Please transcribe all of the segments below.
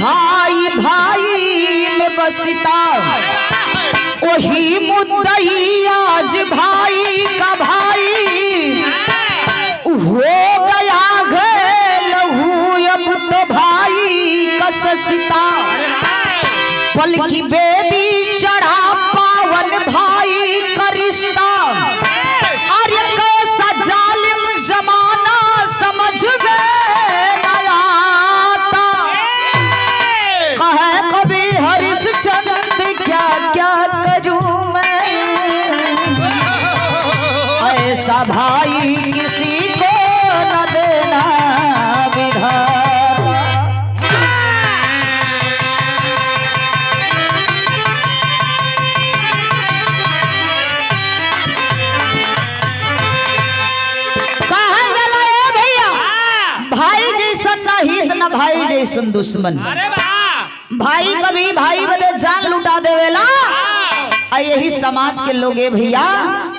भाई भाई में बसता वही मुद्दई आज भाई का भाई हो गया है लहू अब तो भाई का सस्ता पल की बेदी चढ़ा पावन भाई का रिश्ता अरे कैसा जालिम जमाना समझ में न आता कहे कभी हरिश्चंद्र क्या क्या करूं मैं ऐसा भाई किसी को न देना विधाता। न भाई जैसन दुश्मन भाई कभी भाई बदे जान लुटा देवेला यही समाज के लोग भैया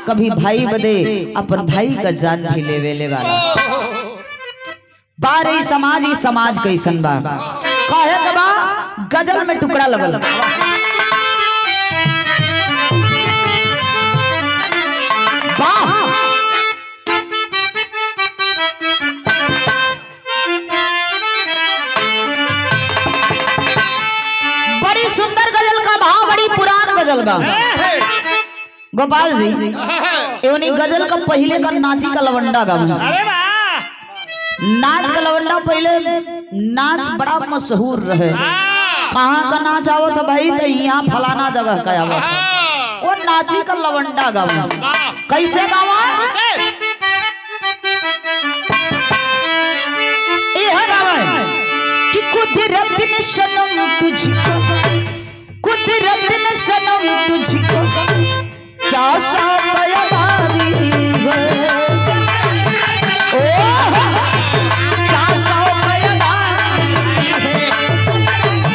कभी भाई बदे अपन भाई का जान भी लेवेले वाला बारे समाज कैसन बा कहे के बा गजल में टुकड़ा लगल वाह सुंदर गजल का भाव बड़ी पुरान गजल बा गोपाल जी एवनी गजल का पहले का नाची का लवंडा गा नाच का लवंडा पहले नाच बड़ा मशहूर रहे कहाँ का नाच आवा था भाई तो यहाँ फलाना जगह का आवा वो नाची का लवंडा गा कैसे गावा यह गावा कि कुदरत ने सनम तुझको कुदरत ने सनम तुझको क्या शौक अदादी है क्या शौक अदादी है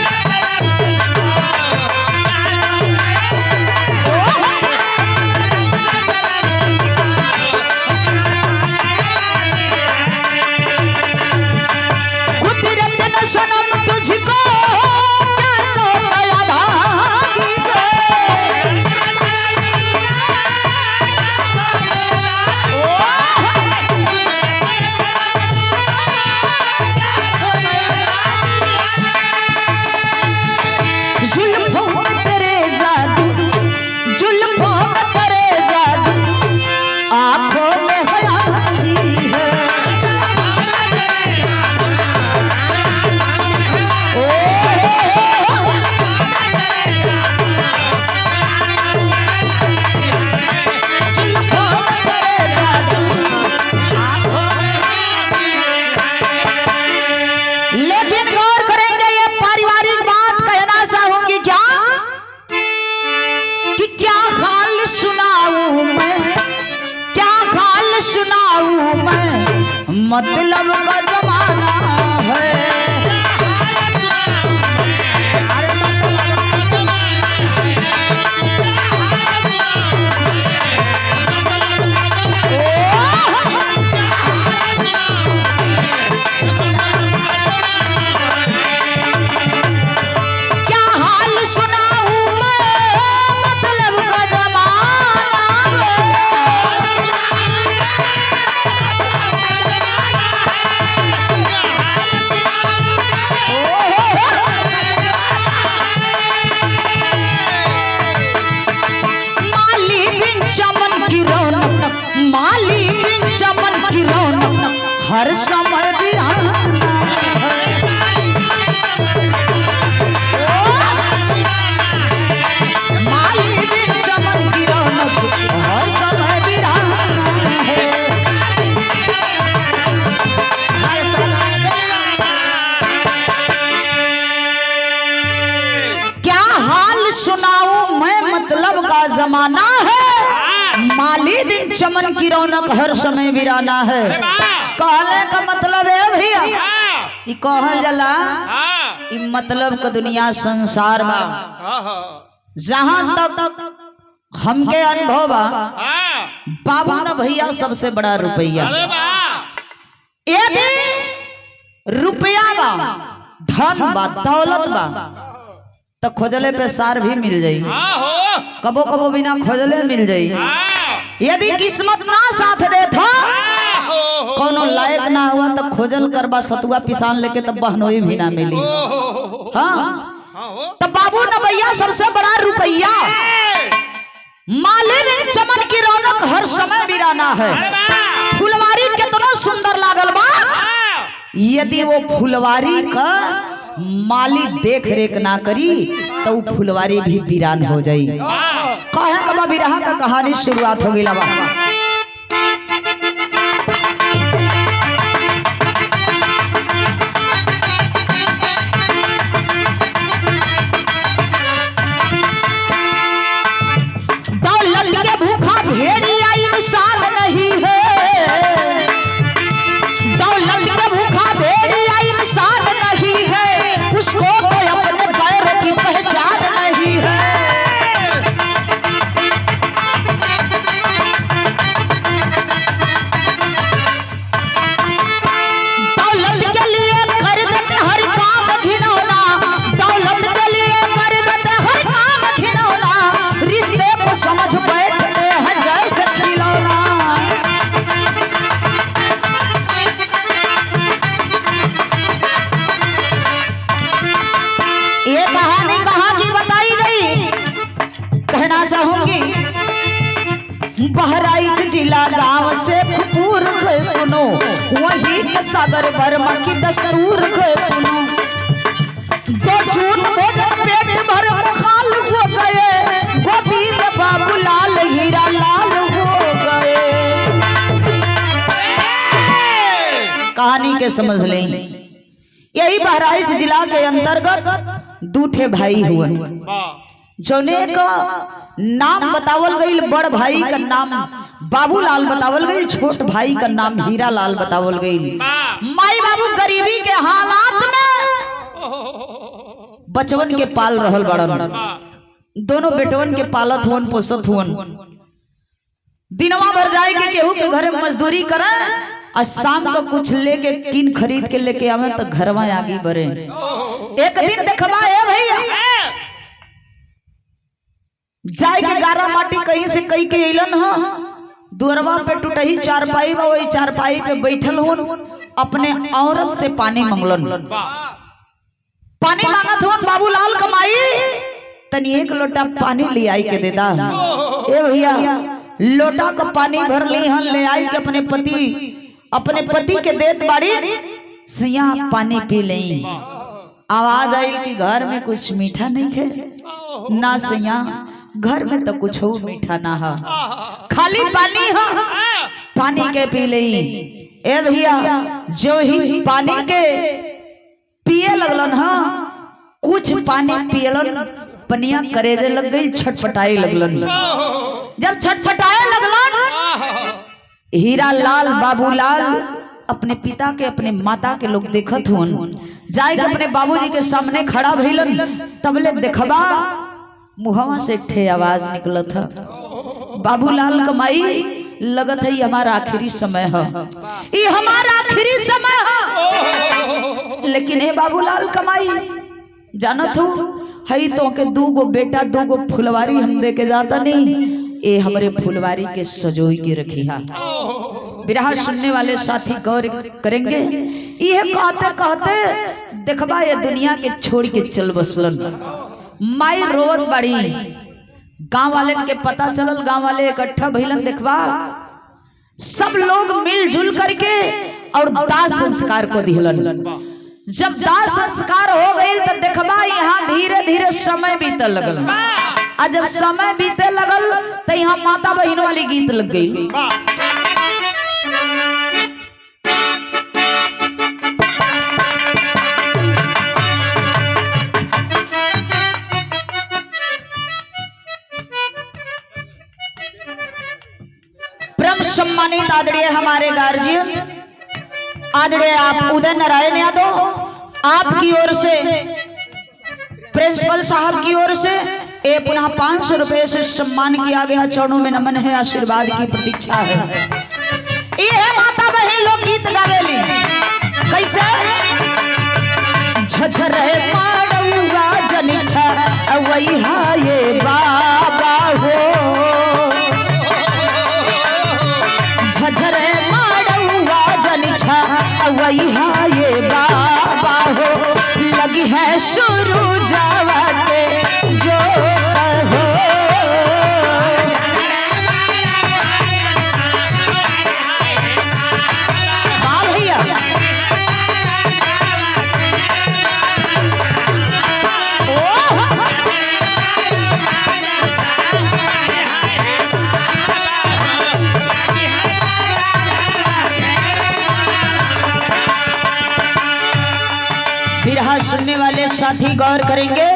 कुदरत ने सनम तुझको मतलब का जमाना है क्या हाल सुनाऊं मैं मतलब का जमाना माली बिन चमन की रौनक हर समय वीराना माली बिन चमन की रौनक हर समय वीराना क्या हाल सुनाऊं मैं मतलब का जमाना है माली बिन चमन की रौनक हर समय वीराना है कहले का मतलब है भैया ई कहल जला ई मतलब का दुनिया संसार बा जहां तक हमके अनुभव बा बाबा ना भैया सबसे बड़ा रुपया यदि रुपया बा धन बा दौलत बा तो खोजले पे सार भी मिल जाई, कबो कबो बिना खोजले मिल जाई। यदि किस्मत ना साथ दे था कोनो लायक ना हुआ तो खोजल करबा सतुआ पिसान लेके तब बहनोई भी ना मिली। हाँ तब बाबू नवैया सबसे बड़ा रुपया, माली बिन चमन की रौनक हर समय वीराना है। फुलवारी कितना सुंदर लागल बा, यदि वो फुलवारी का माली देख रेख ना करी तो वो फुलवारी भी वीरान हो जाई। कहे कबा विरह का कहानी शुरुआत हो गई बा। दौलत के भूखा भेड़िया इंसान नहीं है, दौलत के भूखा भेड़िया इंसान नहीं है, उसको कोई अपने पैर की पहचान नहीं है। दौलत के लिए कर देते हर काम घिनौना, दौलत के लिए कर देते हर काम घिनौना, रिश्ते को समझ बैठते हैं जैसे खिलौना। ये कहानी कहाँ की बताई गई, कहना चाहूंगी बहराइच जिला गांव से फूर के सुनो, वही के सागर वर्मा की दस्तूर के सुनो। दो झूठ भोजन पेट भर खाल हो गए, गोदी में बाबू लाल हीरा लाल हो गए। कहानी के समझ लें, यही बहराइच जिला के अंतर्गत दूठे भाई हुए, जोने का नाम बतावल गई, बड़ भाई का नाम बाबूलाल बतावल गई, छोट भाई का नाम हीरा लाल बतावल गई। माई बाबू गरीबी के हालात में बचवन के पाल रहल बड़न, दोनों बेटवन के पालत हुवन पोसत हुवन। दिनवा भर जाए के केहू के घरे मजदूरी करे और शाम को कुछ लेके किन खरीद के लेके आवे तो घरवा आगे बढ़े। एक दिन देखबा ए भैया जाए के गारा माटी कहीं से कहीं के अइलन ह, दुअरवा पे टूटही चारपाई बा, वही चारपाई पे बैठल हुन, अपने औरत से पानी मांगलन। पानी मांगत हुन बाबूलाल कमाई, तनी एक लोटा पानी ले आई के देदा। ए भैया लोटा का पानी भर ली हन, ले आई के अपने पति के देत बाड़ी, सैया पानी पी लें। आवाज आई कि घर में कुछ मीठा नहीं है ना सैया, घर में तो कुछ हो मीठा ना है, खाली पानी है, पानी के पी लें। ए भैया जो ही पानी के पिए लगलन, हाँ कुछ पानी पियलन, पनिया करेजे लग गई, छटपटाए लगलन। जब छटपटाए लगलन, हीरा लाल बाबूलाल अपने पिता के अपने माता के लोग देखत हुन, जाए के अपने बाबूजी के सामने खड़ा भइलन। तबले देखबा मुहवा से ठे आवाज निकलत है, बाबूलाल कमाई लगत है हमारा आखिरी समय है, ये हमारा आखिरी समय है। लेकिन हे बाबूलाल कमाई जानत हो हई तो के दूगो बेटा दूगो फुलवारी हम दे के जाता नहीं, ए हमारे फुलवारी के सजोई के रखी है। विरह सुनने वाले साथी गौर करेंगे, ये कहते कहते देखबा ये दुनिया के छोड़ के चल बसलन। माई रोवत बड़ी, गांव वाले के पता चलल, गांव वाले इकट्ठा भइलन, देखबा सब लोग मिलजुल करके और दाह संस्कार को दिहलन। जब दाह संस्कार हो गई तो देखबा यहाँ धीरे धीरे समय बीते लगल, और जब समय बीते लगल तो यहाँ माता बहनों वाली गीत लग गई। परम सम्मानित आदरणीय हमारे गार्जियन आदरणीय आप उदय नारायण यादव, आपकी ओर से प्रिंसिपल साहब की ओर से ए पुनः 500 रुपए से सम्मान किया गया। चरणों में नमन है, आशीर्वाद की प्रतीक्षा है। ये है माता बहन लोग गीत गावेली कैसे, झझरे माड़ुआ जनिछा वही ये बाबा हो झझरे माड़ुआ जनिछा वही ये बाबा हो लगी है शुरू जावा के जो हो बिरहा सुनने वाले साथी गौर करेंगे।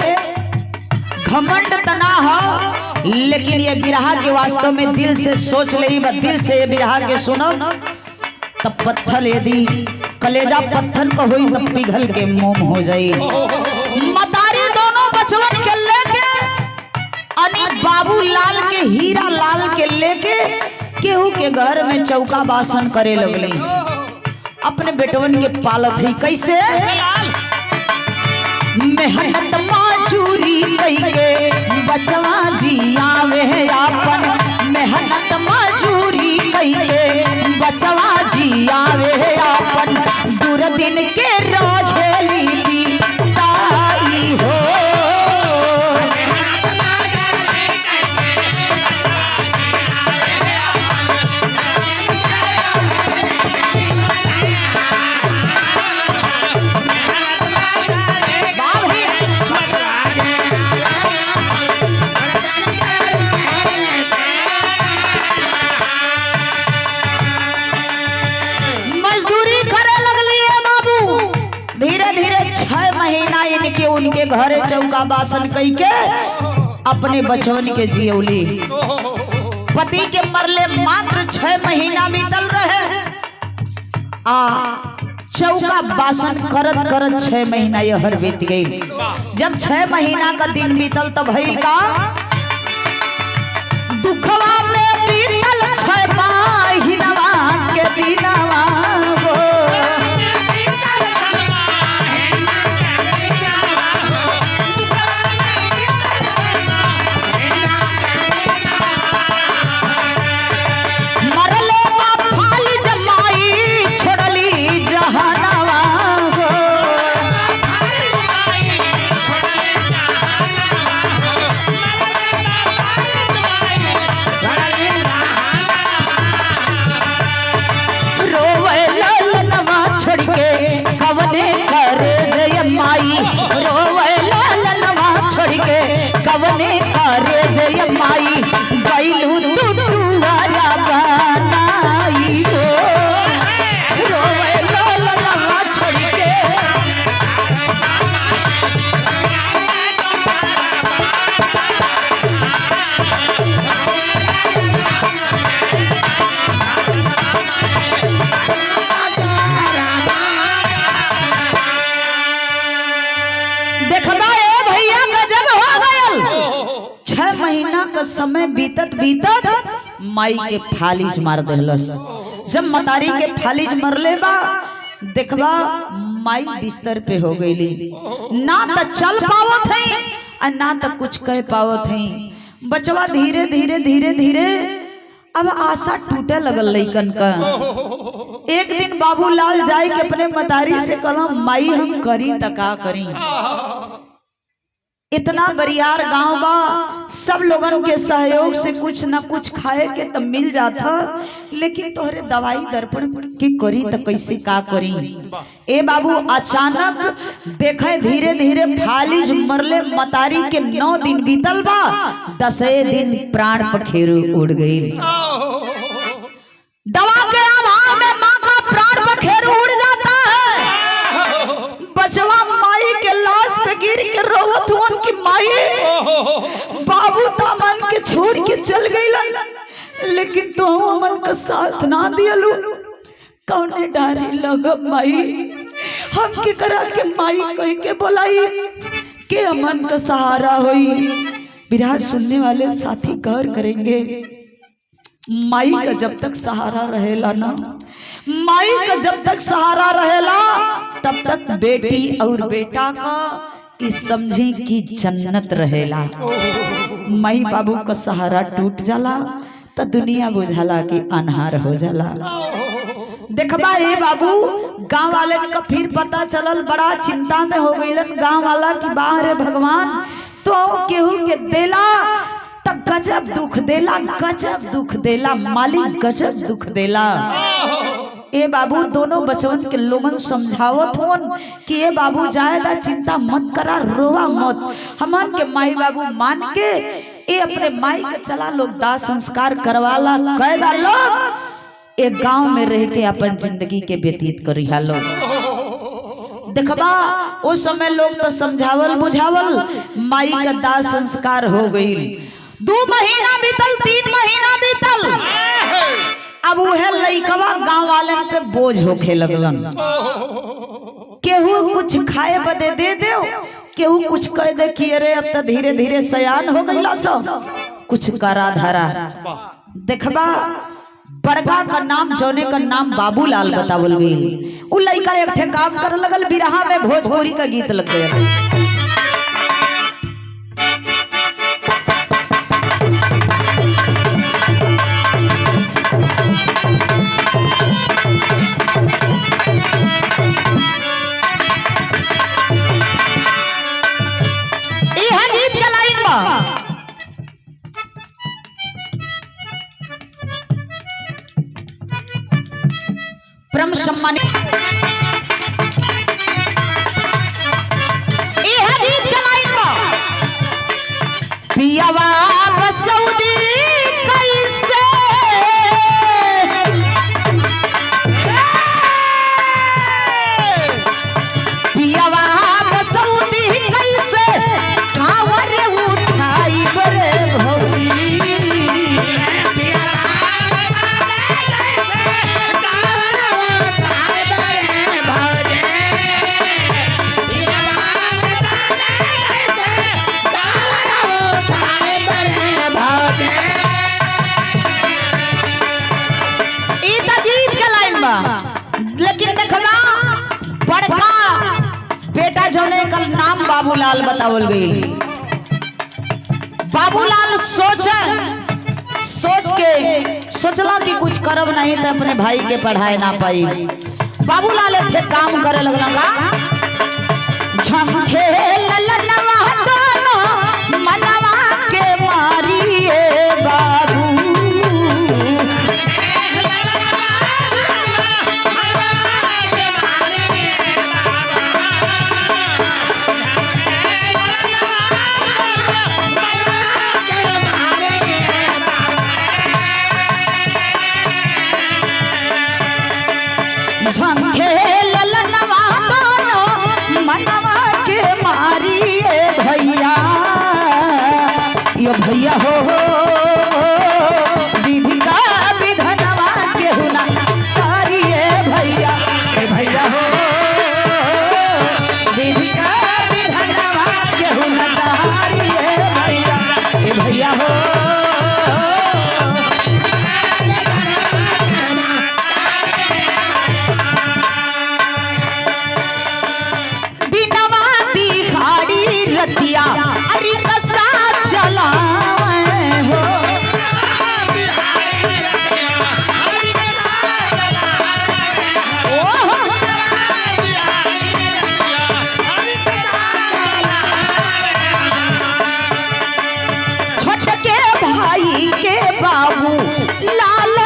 घमंड तना हो लेकिन ये बिरहा के वास्तव में दिल से सोच ले, दिल से ये बिरहा के सुनो तब पत्थर यदि कलेजा पत्थर को हुई तब पिघल के मोम हो जाई। मतारी दोनों बचवन के लेके अनि बाबू लाल के हीरा लाल के लेके केहू के घर में चौका बासन करे लगली। अपने बेटवन के पालत ही कैसे मेहनत मजूरी कइके बचवा जी आवे आपन मेहनत मजूरी कइके बचवा जी आवे आपन दूर दिन के रोझेली ताई हो के उनके घरे चौका बासन कई के अपने बचवन के जियौली। पति के मरले मात्र 6 महीना बीतल रहे आ चौका बासन करत करत 6 महीना यहर बीत गई। जब 6 महीना का दिन बीतल तब भइल का दुखवा में बीतल 6 महीना के दिनवा हो कवने करे जय माई गइलू टुटुआरा बनाई हो रोवे ललनवा छोड़ के देखबा ए भैया गजब हो गयल। 6 महीना का समय बीतत बीतत माई के फालिज मार देहलस। जब मतारी के फालिज मरले बा देखबा माई बिस्तर पे हो गईली। ना तो चल पावत है और ना तो कुछ कह पावत है। बचवा धीरे धीरे धीरे धीरे अब आशा टूटे लगल लइकन का। एक दिन बाबूलाल जाए के अपने मतारी से कहला माई हम करी त का करी। इतना बरियार गांव बा सब लोगन के सहयोग से कुछ न कुछ खाए के तो मिल जाता लेकिन तोहरे दवाई दर्पण के करी तो कैसे का करी। ए बाबू अचानक देखे धीरे धीरे फालिज मरले मतारी के 9 दिन बीतल बा 10वें दिन प्राण पखेरु उड़ गई। दवा के अभाव में मां का प्राण पखेरु उड़ जाता है। बचवा माई के लाश पे गिर के रोवत हुन की माई बाबू दामन के छोड़ के चल गई लेकिन तो हमन का साथ ना दियलू। कौने डारी लग माई हम के करा के माई कह के बोलाई के हमन का सहारा होई। विराज सुनने वाले साथी गौर करेंगे माई का जब तक सहारा रहेला ना, माई का जब तक सहारा रहेला तब तक बेटी और बेटा का कि समझी कि जन्नत रहेला। माई बाबू का सहारा टूट जाला तो दुनिया बुझाला कि अनहार हो जाला। देखबा ए बाबू, गांव वाले का फिर पता चलल, बड़ा चिंता में हो गईलन गांव वाला कि बाहर भगवान तो केहू के देला तब गजब दुख देला, गजब दुख देला, मालिक गजब दुख देला। ए बाबू दोनों बचवन के लोगन समझावत होन कि ए बाबू जायदा चिंता मत करा, रोवा मत, हमन के माई बाबू मान के ए अपने माई के चला लोग दाह संस्कार करवाला, कैदा लोग एक गांव में रह के अपन जिंदगी के व्यतीत करी हालो। देखबा उस समय लोग तो समझावल बुझावल, माई का दाह संस्कार हो गई। 2 महीना बीतल, 3 महीना बीतल, अब वह लइकवा गांव वाले पे बोझ होखे लगलन। केहू कुछ खाए बदे दे दो, केहू कुछ कह दे कि अरे अब तो धीरे धीरे सयान हो गईला सब, कुछ करा धरा। देखबा बड़का का नाम जौने का नाम बाबूलाल बतावल गई। उ लइका एक ठे काम करे लगल, बिरहा में भोजपुरी का गीत लग गया। परम सम्मानित पियावा बसौदी कैसे पियावा बसौदी कैसे कांवर उठाई बरे भौजी। लेकिन देखला बड़का बेटा जौने का नाम बाबूलाल बतावल गई। बाबूलाल सोचला कि कुछ करब नहीं तो अपने भाई के पढ़ाए ना पाई। बाबूलाल थे काम करे लगला, झंखे ललनवा दोनों मनवा के मारिए बाबू। झंखे ललनवा दोनों मनवा के मारिए भैया, ये भैया हो विधि का विधनवा के हुना तारिए भैया, भैया हो विधि का विधनवा के हुना तारिए भैया, भैया हो। अरे कसा चलावे हो, छोट के भाई के बाबू लाल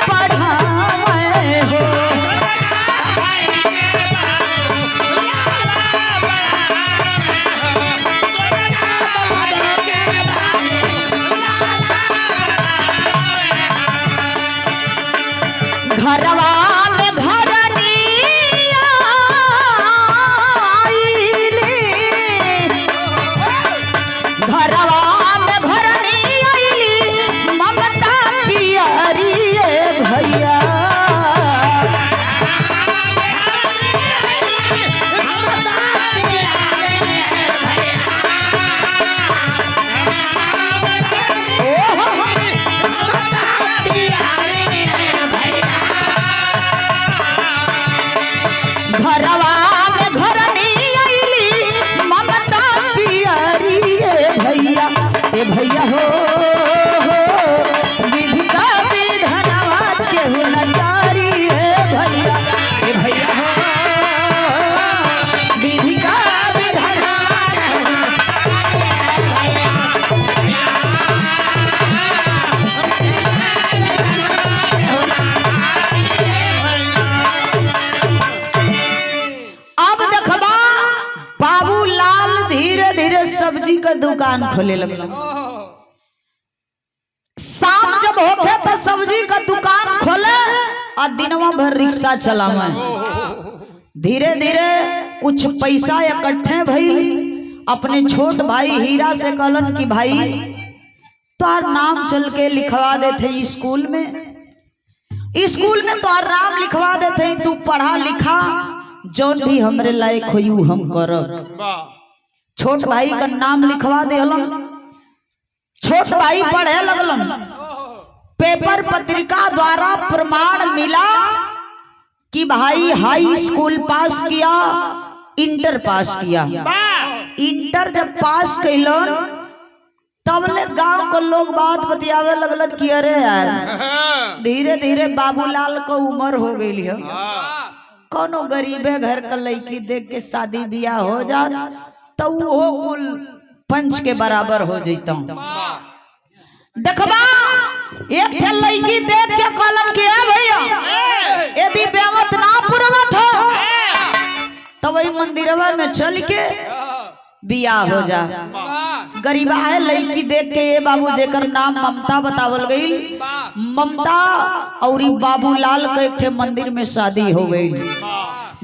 पढ़ावे हो। ए भैया हो विधि का विधनवा केहू न तारी है भैया ए भैया हो विधि का विधनवा अब देखबा बाबूलाल धीरे धीरे सब्जी का दुकान खोले लगल। शाम जब होखे तो सब्जी का दुकान खोले और दिनवा भर रिक्शा चलावे। धीरे धीरे कुछ पैसा इकट्ठे भइल। अपने छोट भाई हीरा से कहलन कि भाई तोहर नाम चल के लिखवा देते स्कूल में, स्कूल में तोहर नाम लिखवा देते, तू पढ़ा लिखा जौन भी हमरे लायक होई हम करब। छोट भाई का नाम लिखवा देलन। छोट भाई पढ़े लगलन। पेपर पत्रिका द्वारा प्रमाण मिला कि भाई हाई स्कूल पास किया, इंटर पास किया। इंटर जब पास कैलन तब ले गांव को लोग बात बतियावे लगलन कि अरे यार धीरे धीरे बाबूलाल को उम्र हो गई है, कोनो गरीबे घर का लड़की देख के शादी बियाह हो जात तो वो कुल पंच के बराबर हो जैता। देखबा एक लड़की देख के कहलन कि भैया यदि बेमत ना पुरवत हो तो वही मंदिरवा में चल के बियाह हो जा। गरीबा है लड़की देख के ये बाबू जेकर नाम ममता बतावल गई, ममता और बाबूलाल के एक मंदिर में शादी हो गई।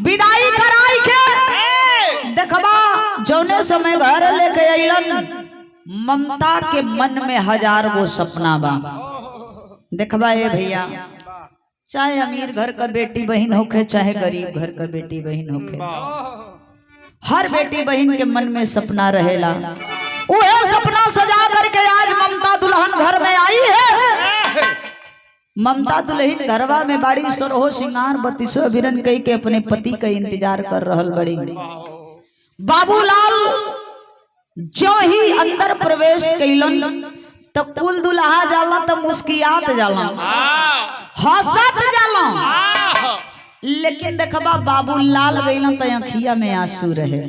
विदाई कराई के देखबा जौने समय घर लेके अइलन ममता के मन में हजार वो सपना बा। देखबा ये भैया चाहे अमीर घर का बेटी बहन होके चाहे गरीब घर का बेटी बहन होके, हर बेटी बहन के मन में सपना रहेला। वो सपना सजा करके आज ममता दुल्हन घर में आई है। ममता दुल्हन घरवा में बाड़ी सरहो सिंगार बत्तीसो बिरन कई के अपने पति का इंतजार कर रहल बड़ी। बाबूलाल जो ही अंदर प्रवेश कैलन तो कुल दुल्हा जाला तो मुस्कियात जाला, हंसत जाला। लेकिन देखबा बाबूलाल गइला तो आँखिया में आंसू रहे,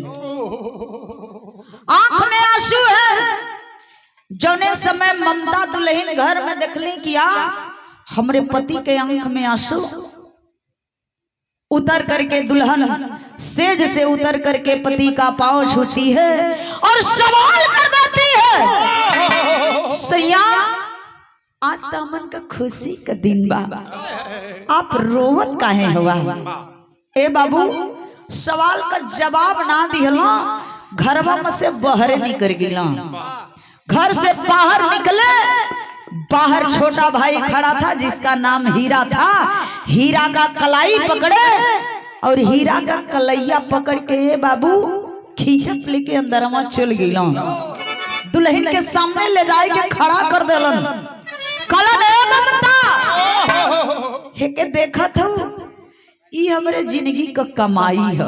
आंख में आंसू है। जौने समय ममता दुल्हन घर में देखली किया हमरे पति के आंख में आंसू, उतर करके दुल्हन सेज से उतर करके पति का पांव छूती है और सवाल कर देती है, सैया आज तो अमन का खुशी का दिन बा, आप रोवत काहे हुआ? ए बाबू सवाल का जवाब ना दिहला, घरवा में से बाहर निकल गिला। घर से बाहर निकले, बाहर छोटा भाई खड़ा था जिसका नाम हीरा था। हीरा का कलाई पकड़े और हीरा का कलैया पकड़ के ये बाबू खींचत लेके अंदर में चल गिला। दुल्हन के सामने ले जाए के खड़ा कर देलन। कलन ममता हे के देखा था ये हमरे जिंदगी का कमाई है।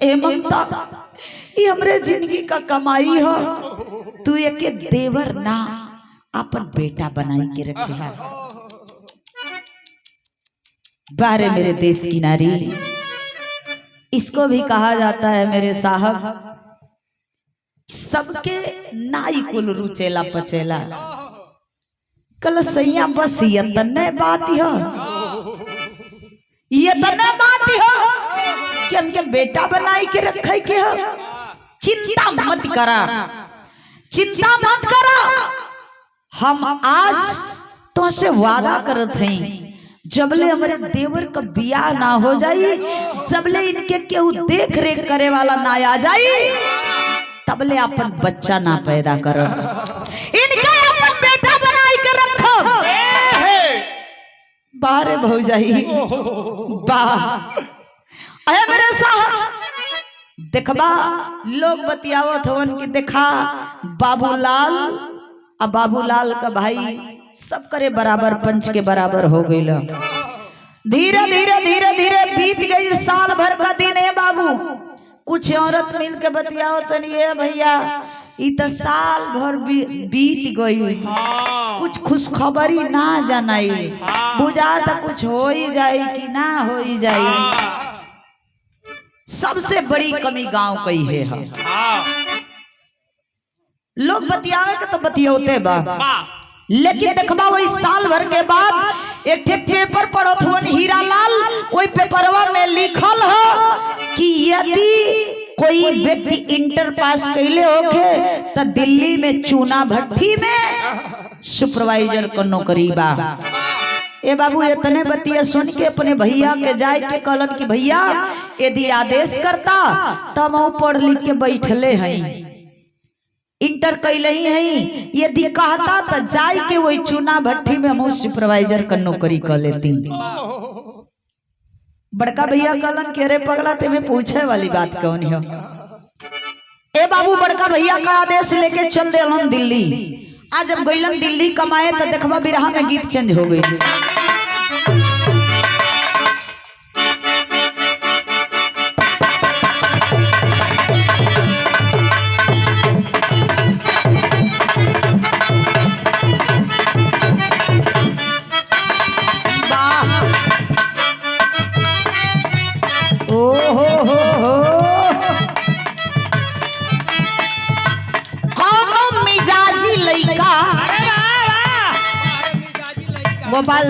ए ममता ये हमरे जिंदगी का कमाई है, तू एक देवर ना अपन बेटा बनाई के रखे है। बारे मेरे देश की नारी, इसको भी कहा जाता है मेरे साहब सबके नाई कुल रुचेला पचेला। कल सैया बस ये तन्ने बात है, ये तन्ने बात है कि हमके बेटा बनाई के रखे के है। चिंता मत करा, चिंता मत करा, हम आज तो से वादा करत हैं जबले हमारे देवर का बियाह ना हो जाई, जबले इनके केहू देख रेख करे वाला ना आ जाई, तबले अपन बच्चा ना पैदा करो, इनके अपन बेटा बनाई के रखो। बारे भौजाई वाह, अरे मेरे साहब देखबा लोग बतियावत हवन कि देखा बाबूलाल अब बाबूलाल का भाई सब करे बराबर पंच के बराबर हो गई। धीरे धीरे धीरे धीरे बीत गई साल भर का दिन है बाबू। कुछ औरत मिल के बतियाओ तनी ये भैया ई तो साल भर बीत गई, कुछ खुशखबरी ना जनाई, बुझा तो कुछ हो ही जाए कि ना हो ही जाए। सबसे बड़ी कमी गांव कई है। लोग बतियावे के तो बतियोते बा, लेकिन देखबा वही साल भर के बाद एक पेपर पढ़त हुआ हीरालाल, वही पेपरवा में लिखल हो कि यदि कोई व्यक्ति इंटर पास कैले होके तो दिल्ली में चूना भट्टी में सुपरवाइजर को नौकरी बा। ए बाबू इतने बतिया सुन के अपने भैया के जाए के कहलन कि भैया यदि आदेश करता तब वो पढ़ लिख के बैठले हैं, इंटर कैले ही हैं, यदि कहता तो जाए के वही चूना भट्टी में हम सुपरवाइजर का नौकरी कर लेती। बड़का भैया कहलन के रे पगला ते में पूछे वाली बात कौन है। ए बाबू बड़का भैया का आदेश लेके चल देलन दिल्ली। आज जब गइलन दिल्ली कमाए तो देखबा बिरहा में गीत चेंज हो गई। गोपाल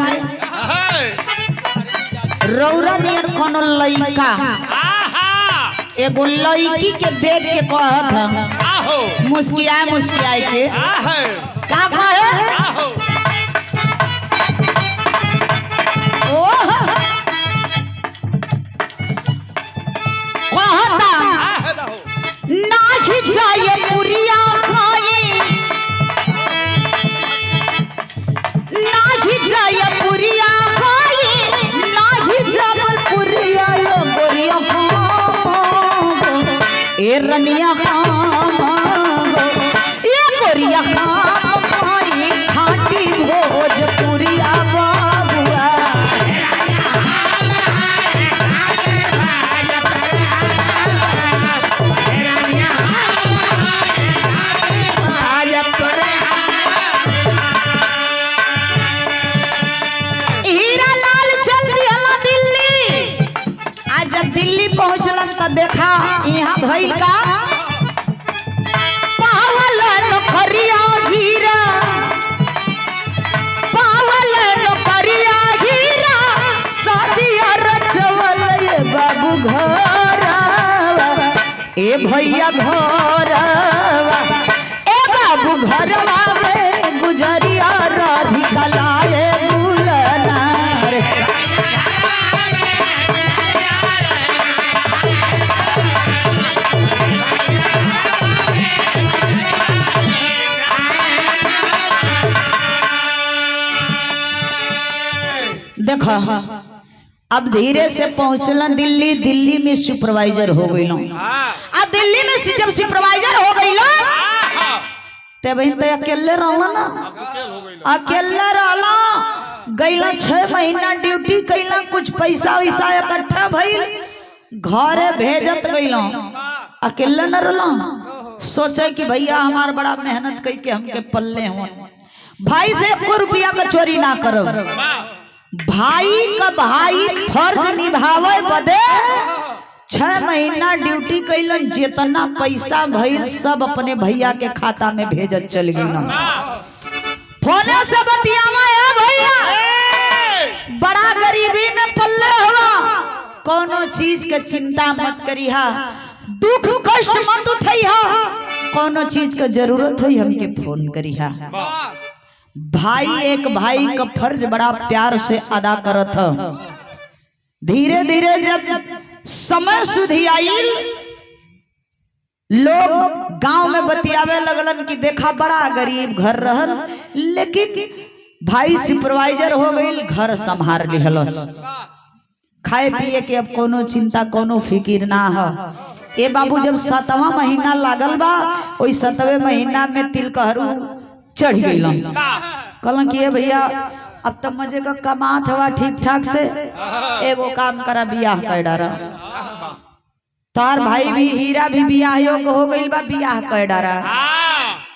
रौरा नियर कोनो लइका एगो लड़की के देख के कहत हम मुस्कियाए मुस्कियाए के का कहे ओह कहता नाही जाए पुरिया नाही जाया पुरिया खाई नाही जाबल पुरिया यो गोरिया ए रनिया ये गोरिया खाई खाटी भोजपुरिया बाबुआ दिल्ली पहुंचलन तो देखा यहाँ भइल का पावल नौकरिया हीरा, पावल नौकरिया हीरा शादिया रचवल ये बाबू घरवा ए भैया घरवा ए बाबू घरवा में गुजरिया राधिका लाए दुलना रे। देखा अब धीरे से पहुंचला दिल्ली, दिल्ली में सुपरवाइजर हो गई। अब दिल्ली में जब सुपरवाइजर हो गई ते बहन तो अकेले रहला ना, अकेले रहला गईला 6 महीना ड्यूटी कैला, कुछ पैसा वैसा इकट्ठा भइल घरे भेजत गईला, अकेले न रहला। सोचे कि भैया हमार बड़ा मेहनत कई के हमके पल्ले हो, भाई से 1 रुपया का चोरी ना करो, भाई का भाई फर्ज निभावे बदे 6 महीना ड्यूटी कैलन, जितना पैसा भइल सब अपने भैया के खाता में भेजत चल गई। फोने से बतियावा है भैया बड़ा गरीबी में पल्ले हुआ, कोनो चीज के चिंता मत करिहा, दुख कष्ट मत उठैहा, कोनो चीज के जरूरत होई हमके फोन करिहा। भाई एक भाई का फर्ज बड़ा प्यार से अदा करत ह। धीरे धीरे जब समय सुधी आइल, लोग गांव में बतियावे लगलन कि देखा बड़ा गरीब घर रहल, लेकिन भाई सुपरवाइजर हो गई, घर संभाल लिहलस, खाए पिए के अब कोनो चिंता कोनो फिकिर ना है। ए बाबू जब 7वां महीना लागल बा, ओई 7वें महीना में तिलकहरू चढ़ गई। कहलन कि भैया अब तब मजे का कमात हवा ठीक ठाक से, एगो काम करा बियाह कर डारा। तार भाई भी हीरा भी बियाह हो गइल बा, बियाह कर डारा।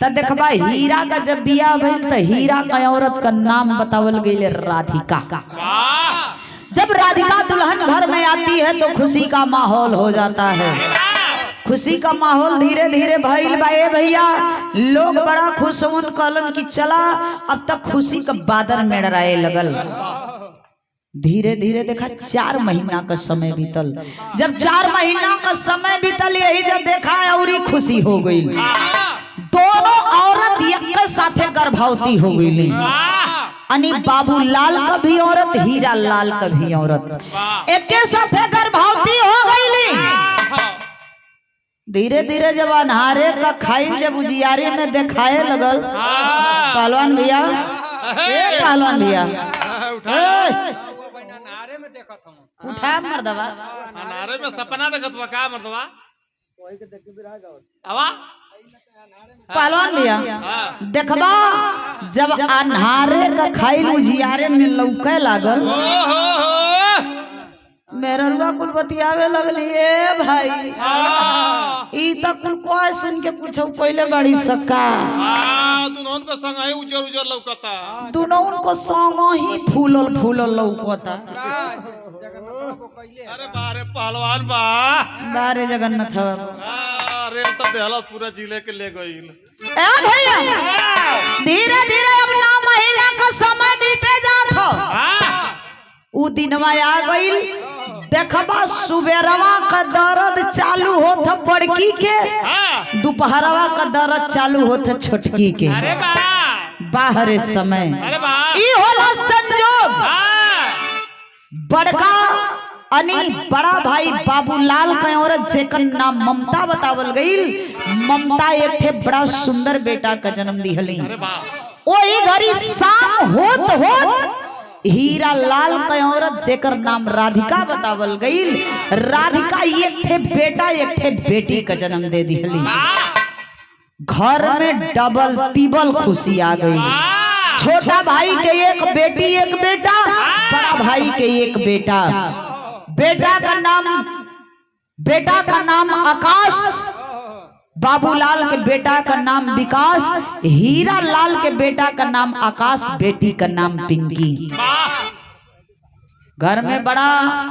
त देखबा हीरा का जब बियाह भइल त हीरा का औरत का नाम बतावल गइल राधिका। जब राधिका दुल्हन घर में आती है तो खुशी का माहौल हो जाता है। खुशी का माहौल धीरे धीरे भइल बा। ए भैया लोग बड़ा खुश होन कहलन कि चला अब तक खुशी का बादल मेड़राए लगल। धीरे धीरे देखा 4 महीना का समय बीतल। जब 4 महीना का समय बीतल यही जब देखा और खुशी हो गई। दोनों औरत एक साथे गर्भवती हो गई। अनि बाबूलाल का भी औरत, हीरा लाल का भी औरत एक साथे गर्भवती हो गई। धीरे धीरे जब अनहारे का खाई जब उजियारे में देखाए लगल। पहलवान भैया, पहलवान भैया उठा मर्दवा, अनारे में सपना देखत बा का मर्दवा कोई के देख के बिरहा गावत आवा। पहलवान भैया देखबा जब अनहारे का खाई उजियारे में लौके लागल। मेरलवा कुल बतियावे लगली। ए भाई ई त कुल कोई सुन के पूछो पहले बड़ी सक्का। दुनों को संग है उजर उजर लौकता। दुनों को संग ही फूलल फूलल लौकता। अरे बारे पहलवान बा, बारे जगन्नाथ रेल तो देहला पूरा जिले के ले गइल। ए भैया धीरे धीरे अपना महीना का समय बीते जात हो। उ दिनवा आ गइल। देखबा सुबेरवा का दर्द चालू होत बड़की के, दोपहरवा का दर्द चालू होत छोटकी के। अरे बा बाहर समय अरे बा ई होला संजोग। बड़का अनि बड़ा भाई बाबूलाल का औरत जेकर नाम ममता बतावल गईल। ममता एक ठे बड़ा सुंदर बेटा का जन्म दिहली। ओही घड़ी शाम होत होत हीरा लाल का औरत जेकर नाम राधिका बतावल गईल। राधिका एक ठे बेटा एक ठे बेटी का जन्म दे दिहली। घर में डबल तिबल खुशी आ गई। छोटा भाई के एक बेटी एक बेटा, बड़ा भाई के एक बेटा। बेटा का नाम आकाश, बाबूलाल के बेटा का नाम विकास, हीरा लाल के बेटा का नाम आकाश, बेटी का नाम पिंकी। घर में बड़ा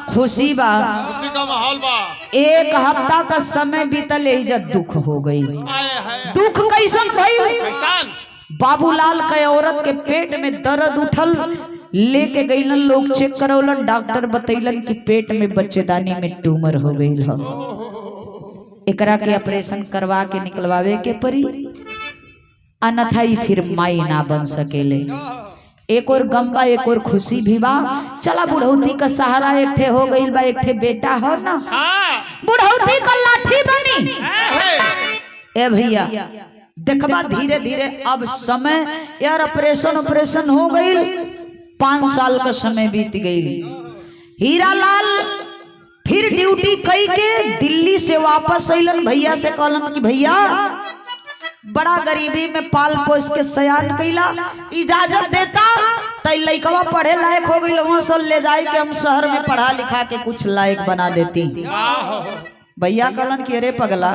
खुशी बा, खुशी का माहौल बा। 1 हफ्ता का समय बीतल यही जब दुख हो गई। दुख कैसन भइल? बाबूलाल के औरत के पेट में दर्द उठल। लेके गईलन लोग चेक करौलन। डॉक्टर बतैलन कि पेट में बच्चेदानी में ट्यूमर हो गईल ह। एकरा के ऑपरेशन करवा के निकलवावे के पड़ी, अन्यथा ही फिर माई ना बन सकेले। एक और गम बा एक और खुशी भी बा। चला बुढ़ौती का सहारा एक ठे हो गईल बा, एक ठे बेटा हो ना। बुढ़ौती का लाठी बनी। ए भैया देखबा धीरे धीरे अब समय यार ऑपरेशन हो गईल। 5 साल का समय बीत गईल। हीरा लाल फिर ड्यूटी कई के दिल्ली से वापस अइलन। भैया से कहलन कि भैया बड़ा गरीबी में पाल पोस के सयान कैला, इजाजत देता त लइकवा पढ़े लायक हो गई। वहां से ले जाए के हम शहर में पढ़ा लिखा के कुछ लायक बना देती। भैया कहलन कि अरे पगला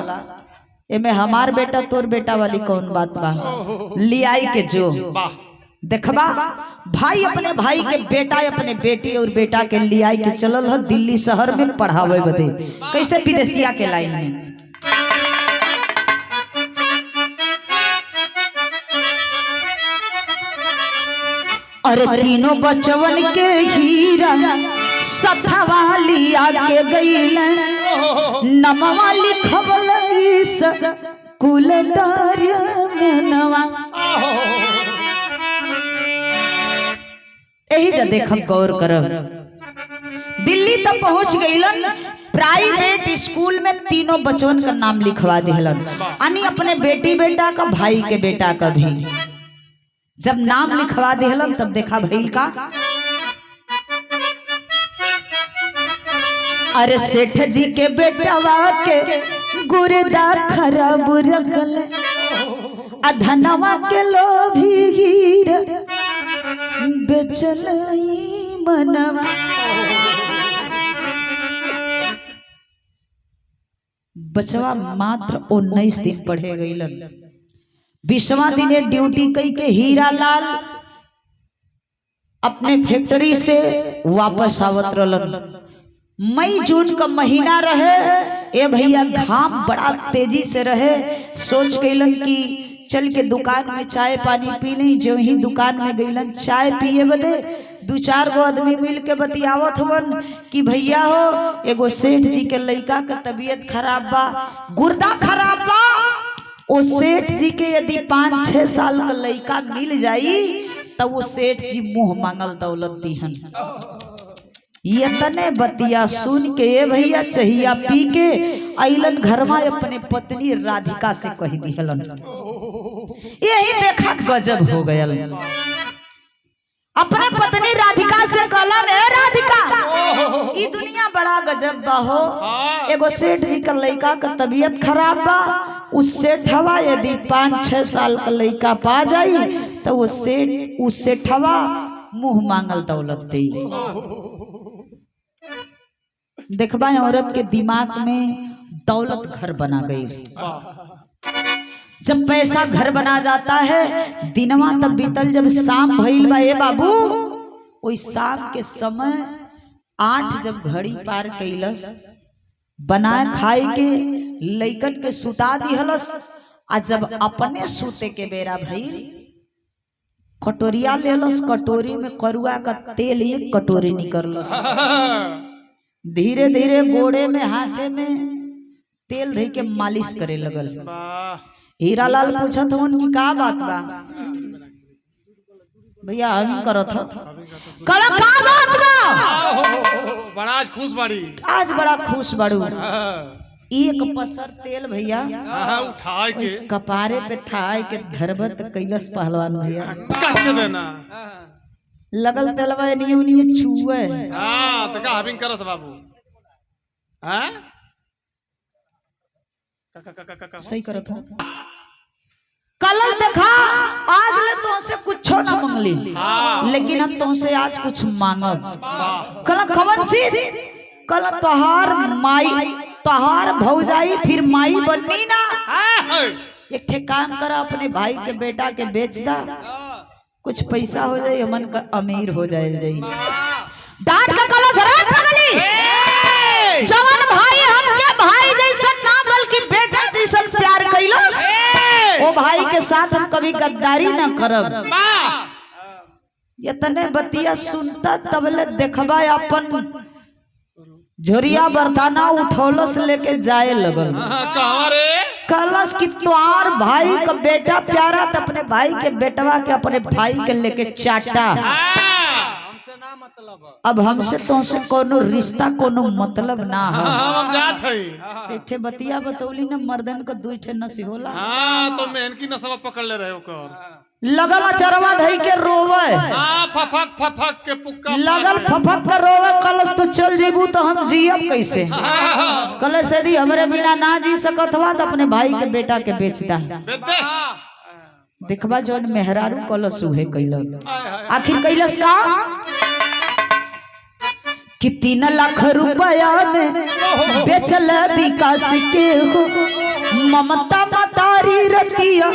एमे हमार बेटा तोर बेटा वाली कौन बात बा, लियाई के जो देखबा भाई अपने भाई के बेटा अपने बेटी और बेटा के लियाई के चलल ह दिल्ली शहर में पढ़ावे बदे। कैसे विदेशिया के लाइन में। अरे तीनों बचवन के हीरा सथवा लिया के गईल। नमवा लिखवल कुल दर्या में नवा। यही जा देख गौर करब। दिल्ली तक पहुंच गईलन। प्राइवेट स्कूल में तीनों बचवन का नाम लिखवा दिहलन, यानी अपने बेटी बेटा का भाई के बेटा का भी। जब नाम लिखवा दिहलन तब देखा भइल का। अरे सेठ जी के बेटवा के गुर्दा खराब रखल, अधनवा के लोभी हीर बेचल मनवा। बचवा मात्र 19 दिन पढ़े गईलन। 20वां दिने ड्यूटी कई के हीरा लाल अपने फैक्ट्री से वापस आवत रहलन। मई जून का महीना रहे, ए भैया घाम बड़ा तेजी से रहे। सोच गईलन कि चल के दुकान में चाय पानी पी लें। जो ही दुकान में गईलन चाय पिए बदे 2-4 गो आदमी मिल के बतियावत हवन कि भैया हो एगो सेठ जी के लड़का का तबीयत खराब बा, गुर्दा खराब बा। ओ सेठ जी के यदि 5-6 साल का लड़का मिल जाई तब वो सेठ जी मुंह मांगल दौलत दीहन। ये तने बतिया सुन के ये भैया चहिया पी के अइलन घर में अपने पत्नी राधिका से कह दिहलन। यही देखा गजब हो गया। अपने पत्नी राधिका से कहलन, ए राधिका ई दुनिया बड़ा गजब बा हो। एगो सेठ जी का लड़का का तबीयत खराब बा, उस सेठवा यदि 5-6 साल का लड़का पा जाई तो वो सेठ उस सेठवा मुंह मांगल दौलत दे। देखबा औरत के दिमाग में दौलत घर बना गई। जब पैसा घर बना जाता है, दिनवा तब बीतल, जब शाम भइल बा ए बाबू, ओई शाम के समय 8 जब घड़ी पार कैलस, बनाए खाए के लइकन के सुता दिहलस। आ जब अपने सूते के बेरा भइल, कटोरिया लेलस, कटोरी में करुआ का तेल 1 कटोरी निकलस। धीरे धीरे गोड़े में हाथे में तेल धई के मालिश करे लगल। हीरा लाल पूछत हवन कि का बात बा भैया? हम करत हो कल का बात बा? बड़ा आज खुश बाड़ी, आज बड़ा खुश बाड़ू। 1 पसर तेल भैया उठाए के कपारे पे थाए के धरबत कैलस पहलवान भैया। कच्च देना लगल तेलवा एनिए उनिए छुए। हां त का हबिंग करत बाबू? हां सही करत हो। कल देखा आज ले तुमसे कुछो ना मंगली, लेकिन हम तुमसे आज कुछ मांगब। कल कवन चीज? कल तोहार माई, तोहार भौजाई फिर माई बननी ना। एक ठे काम करा, अपने भाई के बेटा के बेच दा, कुछ पैसा हो जाए, हमन का अमीर हो जाए। डांट का कलश रात लगली। जवान भाई हमके भाई जैसा ना बल्कि बेटा जैसा प्यार कैलस। ओ भाई के साथ हम कभी गद्दारी ना करब। ये तने बतिया सुनता तबले देखबा अपन झोरिया बरताना उठौलस लेके जाए लगल। कहां रे? कलश की तोहार भाई का बेटा प्यारा, तो अपने भाई के बेटवा के अपने भाई के लेके चाटा। हमसे ना मतलब, अब हमसे तुमसे कोनो रिश्ता कोनो मतलब ना है। हम जात हई। एक बतिया बतौली ना, मर्दन का 2 ठे नसी होला। हां तो मेहन की नसवा पकड़ ले रहे ओकर। लगल चरवा धई के रोवे। हां फफक फफक के पुक्का लगल फफक के रोवे। कलश तो चल जेबू तो हम जियब कैसे? कलश यदि हमरे बिना ना जी सकत हुआ तो अपने भाई के बेटा के बेच दा। देखबा जौन मेहरारू कलश उहे कैलन। आखिर कैलस का कि 3 लाख रुपया में बेचल विकास के हो। ममता मतारी रतिया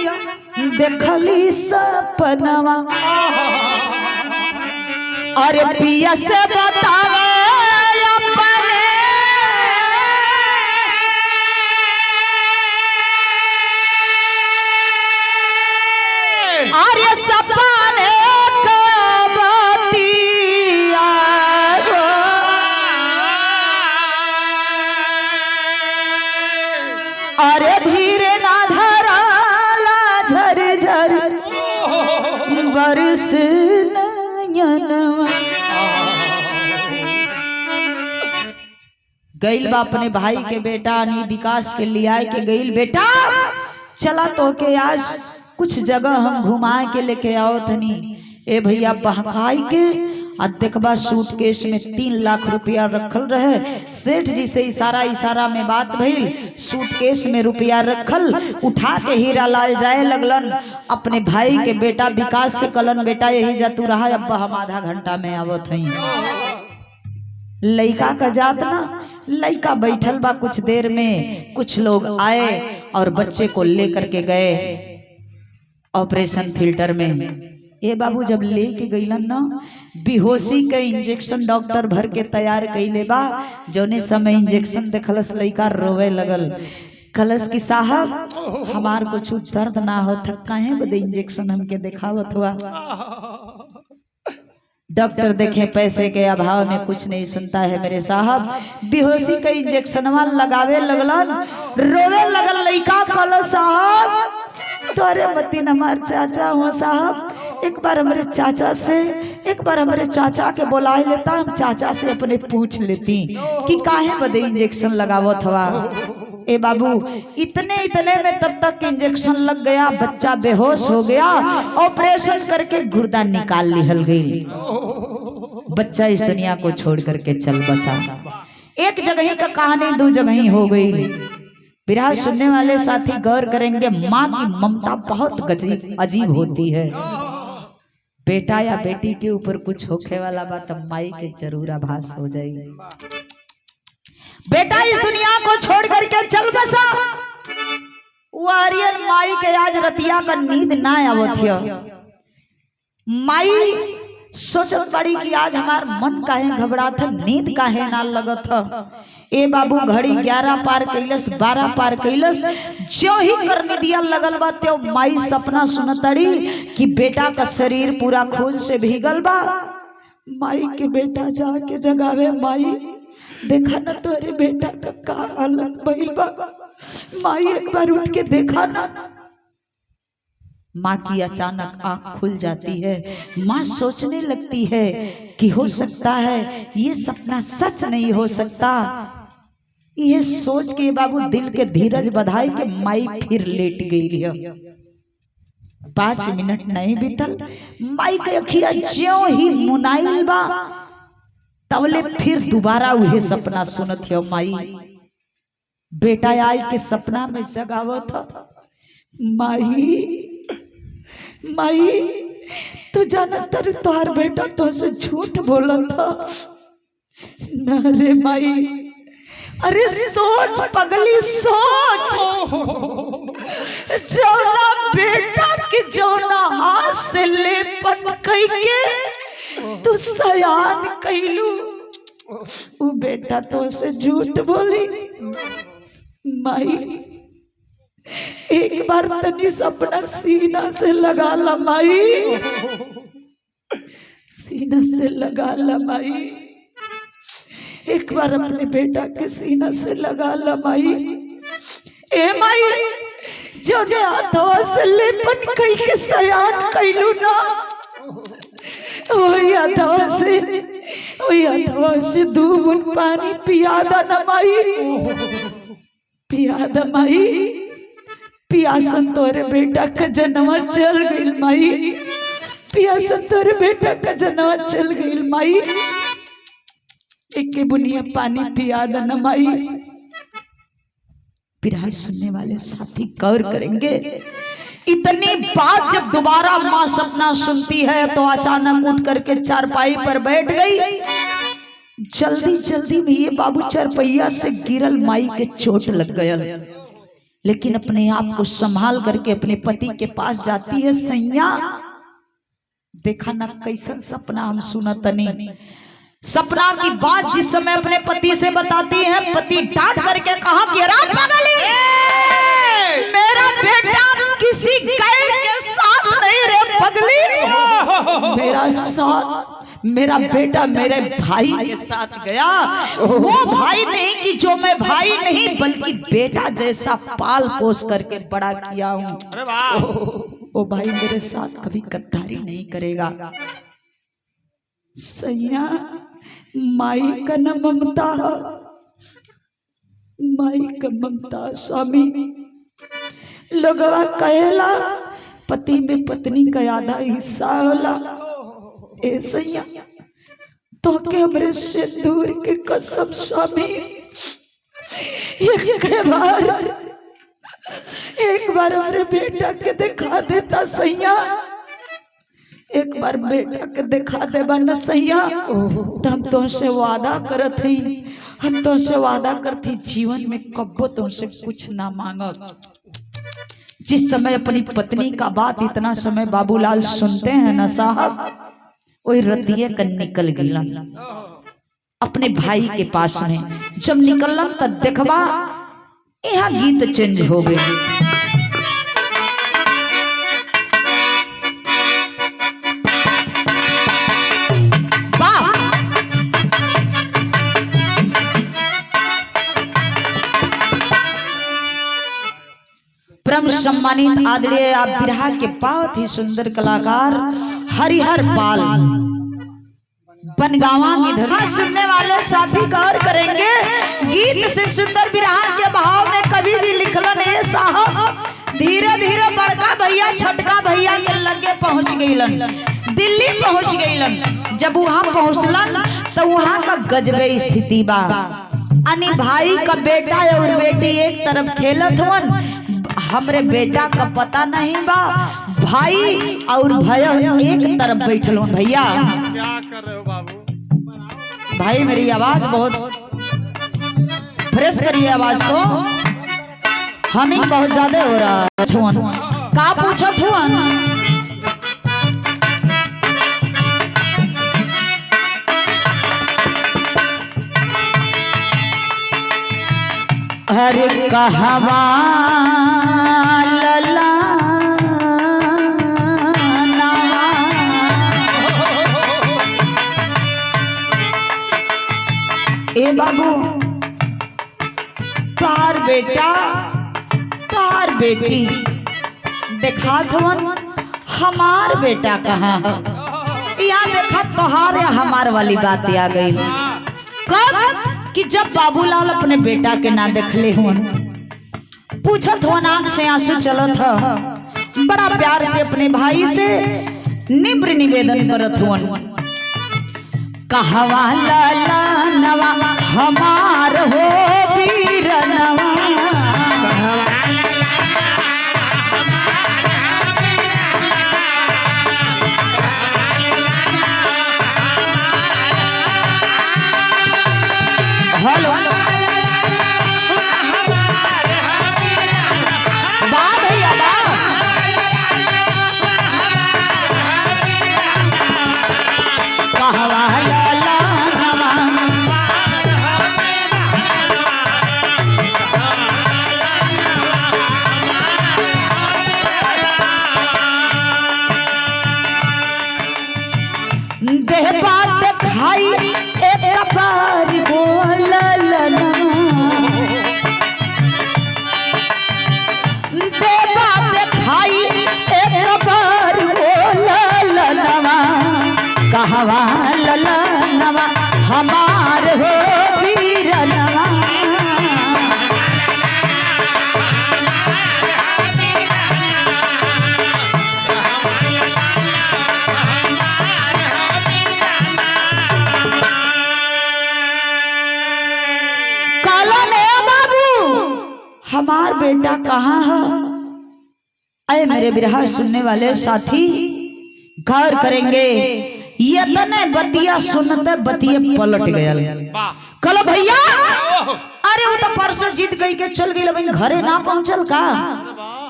देखली सपनवा। अरे पिया से बतावे अपने, अरे सपने का बतिया। अरे धीरे ना धराला झर बरस नयनवा। गइल बा अपने भाई के बेटा नी विकास के लिया के गइल, बेटा चला तो के आज कुछ जगह हम घुमाए के लेके आओ थनी। ए भैया बहकाई के आ देखबा सूटकेस में 3 लाख रुपया रखल रहे। सेठ जी से इशारा में बात भइल, सूटकेस में रुपया रखल, उठा के हीरा लाल जाए लगलन। अपने भाई के बेटा विकास से कलन, बेटा यही जा तू रहा, अब हम आधा घंटा में आवत हई। लइका का जात ना, लइका बैठल बा, कुछ देर में कुछ लोग आए और बच्चे को लेकर के गए ऑपरेशन थिएटर में। ए बाबू जब लेके गईलन ना, बेहोशी के इंजेक्शन डॉक्टर भर के तैयार कइले बा। जौने समय इंजेक्शन देखलस लइका रोवे लगल, कलश की साहब हमार कुछ दर्द ना हो, काहे बदे इंजेक्शन हमके दिखावत हुआ। डॉक्टर देखे पैसे के अभाव में कुछ नहीं सुनता है मेरे साहब, बेहोशी का इंजेक्शन लगावे लगलन, रोवे लगल लइका। कलश साहब तोरे मती हमार चाचा हो साहब, एक बार हमारे चाचा के बुलाए लेता, हम चाचा से अपने पूछ लेती कि काहे बदे इंजेक्शन लगावत हवा। ए बाबू इतने में तब तक इंजेक्शन लग गया, बच्चा बेहोश हो गया। ऑपरेशन करके गुर्दा निकाल लिहल गई। बच्चा इस दुनिया को छोड़ करके चल बसा। एक जगह का कहानी दो जगह हो गई। विराज सुनने वाले साथी गौर करेंगे, माँ की ममता बहुत अजीब होती है। बेटा या बेटी के ऊपर कुछ होखे वाला बात माई के जरूर आभास हो जाएगी। बेटा इस दुनिया को छोड़ करके चल बसा, वारियर माई के आज रतिया का नींद ना आवत। माई सोचत पड़ी कि आज हमार मन काहे घबरात, नींद काहे ना लगत। ए बाबू घड़ी 11 पार कैलस, 12 पार कैलस, जो ही करने दिया लगल बा त्यो माई सपना सुनतड़ी कि बेटा का शरीर पूरा खून से भीगल बा। माई के बेटा जाके जगावे, माई देखा ना तोरे बेटा का का हालत भइल बा, माई एक बार उठ के देखा ना। माँ की अचानक आंख खुल जाती है। माँ सोचने लगती है कि हो सकता है ये सपना सच नहीं हो सकता। ये सोच के बाबू दिल के धीरज बधाई के माई फिर लेट गई। 5 मिनट नहीं बीतल, माई के अखिया ज्यों ही मुनाइल बा, तवले फिर दोबारा वही सपना सुनत है। माई बेटा आई के सपना में जगावत था। माई तू जाना तर तोहर बेटा तो से झूठ बोला था ना रे माई। अरे सोच पगली सोच, जौना बेटा के जौना हाथ से लेपन कई के तू सयान कैलू, वो बेटा तो से झूठ बोली। माई एक बार तनी सपना सीना से लगा ला माई, सीना से लगा ला माई, एक बार अपने बेटा के सीना से लगा ला माई। ए माई जो ने हाथवा से लेपन कई के सयान कैलू ना, वही हाथवा से 2 बूंद पानी पियादा ना माई, पियादा माई। पियासन तोरे बेटा का जनवा चल गई माई, पियासन तोरे बेटा का जनवा चल गई माई, एक बुनिया पानी पिया देना माई। विराज सुनने वाले साथी गौर करेंगे, इतनी बात जब दोबारा माँ सपना सुनती है तो अचानक उठ करके चारपाई पर बैठ गई। जल्दी में ये बाबू चारपैया से गिरल, माई के चोट लग गया, लेकिन अपने आप को संभाल करके अपने पति के पास जाती है। सैया देखा ना कैसा सपना हम सुनतनी। सपना की बात जिस समय अपने पति से बताती है, पति डांट करके कहा कि मेरा बेटा किसी गैर के साथ नहीं रे पगली, मेरा बेटा मेरे भाई के साथ गया। वो भाई नहीं कि जो मैं भाई नहीं बल्कि बेटा जैसा पाल पोस करके बड़ा किया हूँ। वो भाई मेरे साथ कभी गद्दारी नहीं करेगा। सैया माई का न ममता, माई का ममता स्वामी। लोगवा कहेला पति में पत्नी का आधा हिस्सा होला। ए सैया तो के हमरे से दूर के कसम स्वामी, एक बार हमारे बेटा के दिखा देता सैया, एक बार बेटा के दिखा देबा न सैया तो हम तुमसे वादा करत हई, हम तुमसे वादा करती जीवन में कब्बो तुमसे कुछ ना मांगब। जिस समय अपनी पत्नी का बात इतना समय बाबूलाल सुनते हैं ना साहब, वही रतिये का निकल गिलन अपने भाई के पास में। जब निकलन तब देखबा यहाँ गीत चेंज हो गए। परम सम्मानित आदरणीय आप बिरहा के बहुत ही सुंदर कलाकार हरिहर पाल बनगावा की धरती सुनने वाले साथी गौर करेंगे। गीत से सुंदर बिरहा के भाव में कवि जी लिखलन है साहब, धीरे धीरे बड़का भैया छोटका भैया के लगे पहुंच गईलन, दिल्ली पहुंच गईलन। जब वहां पहुंचलन तो वहां का गजबे स्थिति बा। अनि भाई का बेटा और बेटी एक तरफ खेलत हुन, हमरे बेटा का पता नहीं बा, भाई और भैया एक तरफ बैठल हूँ। भैया क्या कर रहे हो बाबू? भाई मेरी आवाज बहुत फ्रेश करिए आवाज को, हम ही बहुत ज्यादा हो रहा है। का पूछत हुआ अरे कहवा लला ए बाबू, तार बेटा तार बेटी देखा थवन, हमार बेटा कहाँ है? यहाँ देखा तोहार या हमार वाली बात आ गई। कब कि जब बाबूलाल अपने बेटा के ना देखले हुन, पूछत हुन, आंख से आंसू चलत ह, बड़ा प्यार से अपने भाई से निम्र निवेदन करत हुन, कहवा लाला नवा हमार हो वीर नवा, हेलो बा भैया बा, कहवा लाला नवा देह बात खाई एक बार बोलना, देह बात खाई एक बार बोलना, कहवा ललनवा हमार हो वीरनवा, हमार बेटा कहाँ है? अरे मेरे बिरहा सुनने वाले साथी गौर करेंगे। ये तने बतिया सुनते बतिये पलट गया। कल भैया अरे वो तो परसों जीत गई के चल गई, लेकिन घरे ना पहुंचल का,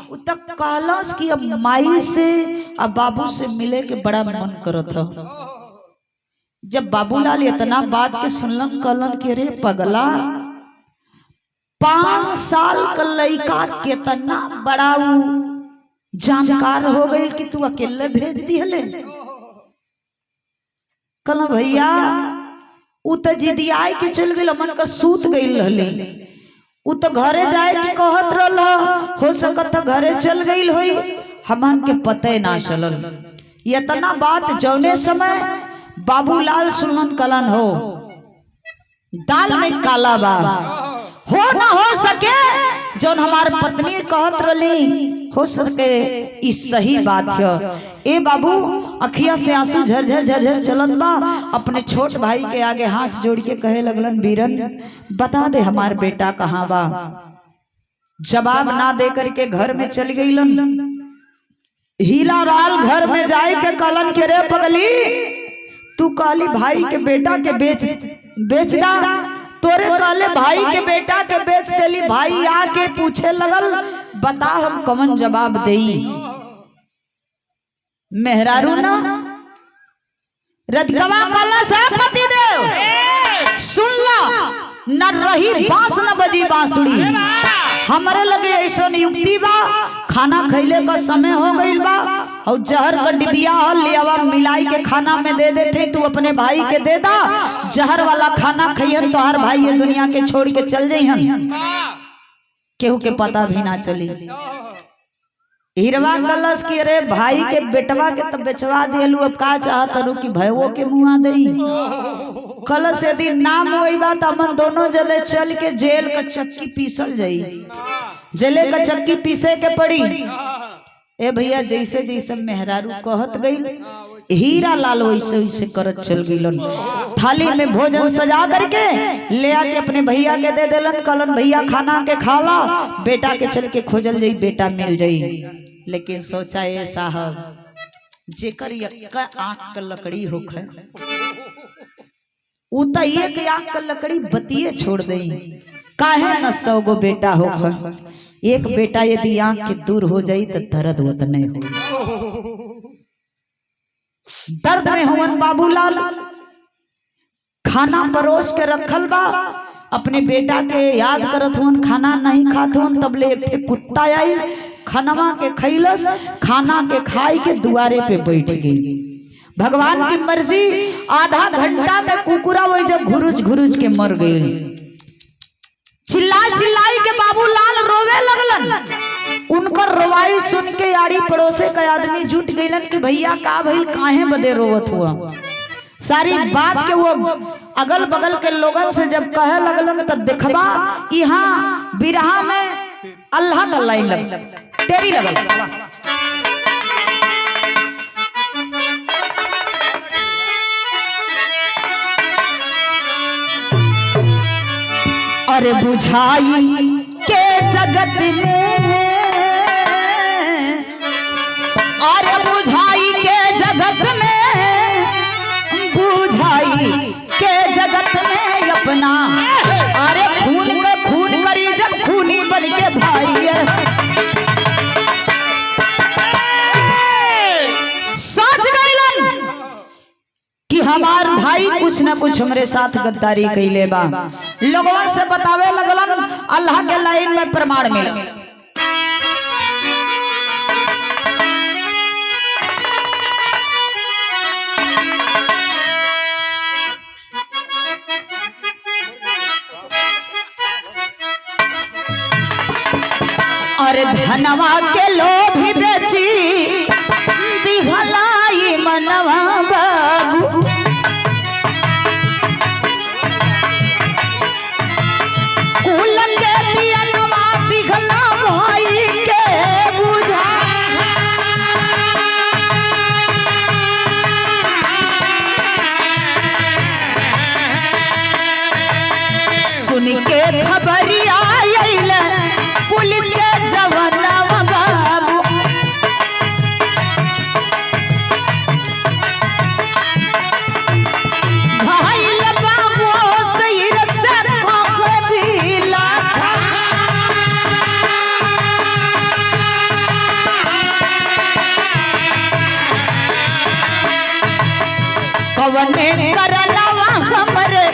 वो तक कहलस कि अब माई से अब बाबू से मिले के बड़ा मन करत हो। जब बाबूलाल इतना बात के सुनलन, कहलन कि अरे पगला, 5 साल का लड़का कितना बड़ा जानकार हो गई कि तू अकेले भेज दिहले। कहला भैया उ तो जिदियाई के चल गई, मन का सूत गई रहले, उ तो घरे जाए के कहत रहल, हो सकत घरे चल गई होई, हमन के पते ना चलल। इतना बात जौने समय बाबूलाल सुनन कलन, हो दाल में काला बा, हो ना हो सके जौन हमार पत्नी कहत रही हो सके इस सही बात है। ए बाबू अखिया से आंसू झरझर झरझर चलत बा, अपने छोट भाई के आगे हाथ जोड़ के कहे लगलन, बीरन बता दे हमार बेटा कहाँ बा। जवाब ना दे करके घर में चल गईलन। हीरा लाल घर में जाए के कलन के रे पगली तू काली भाई के बेटा के बेच दा। तोरे काले भाई के बेटा के बेच देली। भाई आके पूछे लगल बता हम कमन जवाब देई। मेहरारू ना रजकवा कला से पति देव सुन ला न रही बांस न बजी बांसुरी। हमारे लगे ऐसा युक्ति बा खाना खैले का समय हो गईल बा और जहर का डिबिया ले आवा मिलाई के खाना में दे देते तू अपने भाई के दे दा। जहर वाला खाना खइहन तो हर भाई ये दुनिया के छोड़ के चल जइहन केहू के पता भी ना चली। हिरवा कलश की अरे भाई के बेटवा के तब बेचवा देलू अब का चाहत रू कि भयवो के मुआ दई। कलश यदि नाम होई बा त मन दोनों जले चल के जेल का चक्की पीसल जाई। जेले का चक्की पीसे के पड़ी। ए भैया जैसे जैसे मेहरारू कहत गई हीरा लाल वैसे वैसे करत चल गईलन। थाली में भोजन सजा करके ले आके अपने भैया के दे देलन। कलन भैया खाना के खाला बेटा के चल के खोजल जाई बेटा मिल जाई। लेकिन सोचा ए साहब जेकर यक्का आंख का लकड़ी होखे उ त एक आंख का लकड़ी बतिये छोड़ दई। काहे न 100 गो बेटा होखे एक बेटा यदि आंख के दूर हो जाई तो दर्द होत नहीं हो। दर्द में हुवन बाबूलाल खाना परोस के रखल बा अपने बेटा के याद करत हुवन खाना नहीं खात हुवन। तब ले एक कुत्ता आई खानवा के खैलस खाना के खाई के दुआरे पे बैठ गई। भगवान की मर्जी आधा घंटा में कुकुरा वही जब घुरुज घुरुज के मर गई। चिल्लाई चिल्लाई के बाबूलाल रोवे लगलन। उनकर रोवाई सुन के यारी पड़ोसे का आदमी जुट गईलन कि भैया का भइल काहे बदे रोवत हुआ। सारी बात के वो अगल बगल के लोगन से जब कहे लगलन तो देखबा यहाँ बिरहा में अल्लाह का लाइन लग तेरी लगल। अरे बुझाई के जगत में अरे बुझाई के जगत में बुझाई के जगत में अपना अरे खून का खून करी जब खूनी बन के भाई। सोच गईलन कि हमार भाई कुछ न कुछ हमरे साथ गद्दारी कैले बा। लोगों से बतावे लगलन अल्लाह के लाइन में प्रमाण मिला। अरे धनवा के लोभी बेची दिहलाई मनवा बाबू कुल के दियनवा दिखला भाई के बुझा। सुन के खबरिया आइल पुलिस के जवानवा बाबू भाई बाबू सिर से खाके पीला। कवने करनवा हमरे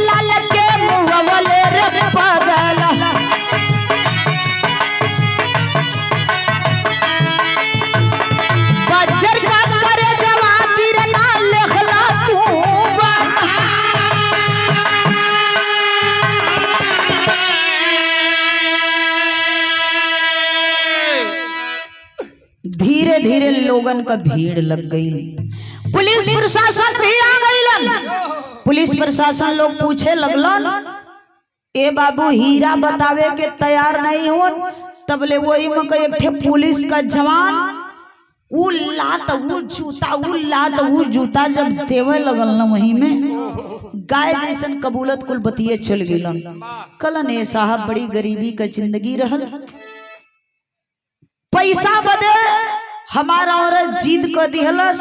लाल के मुवले रे पगला। बजर का करे जवाबी रे ना लिखला तू बना। धीरे धीरे लोगन का भीड़ लग गई। पुलिस प्रशासन भी आ गईलन। पुलिस प्रशासन लोग पूछे लगलन ए बाबू हीरा बतावे के तैयार नहीं हो। तब ले वही में एक ठे पुलिस का जवान उ लात उ जूता जब देवे लगल न वही में गाय जैसन कबूलत कुल बतिये चल गईलन। कलन ए साहब बड़ी गरीबी का जिंदगी रहल। पैसा बदे हमारा औरत जीत को दिहलस,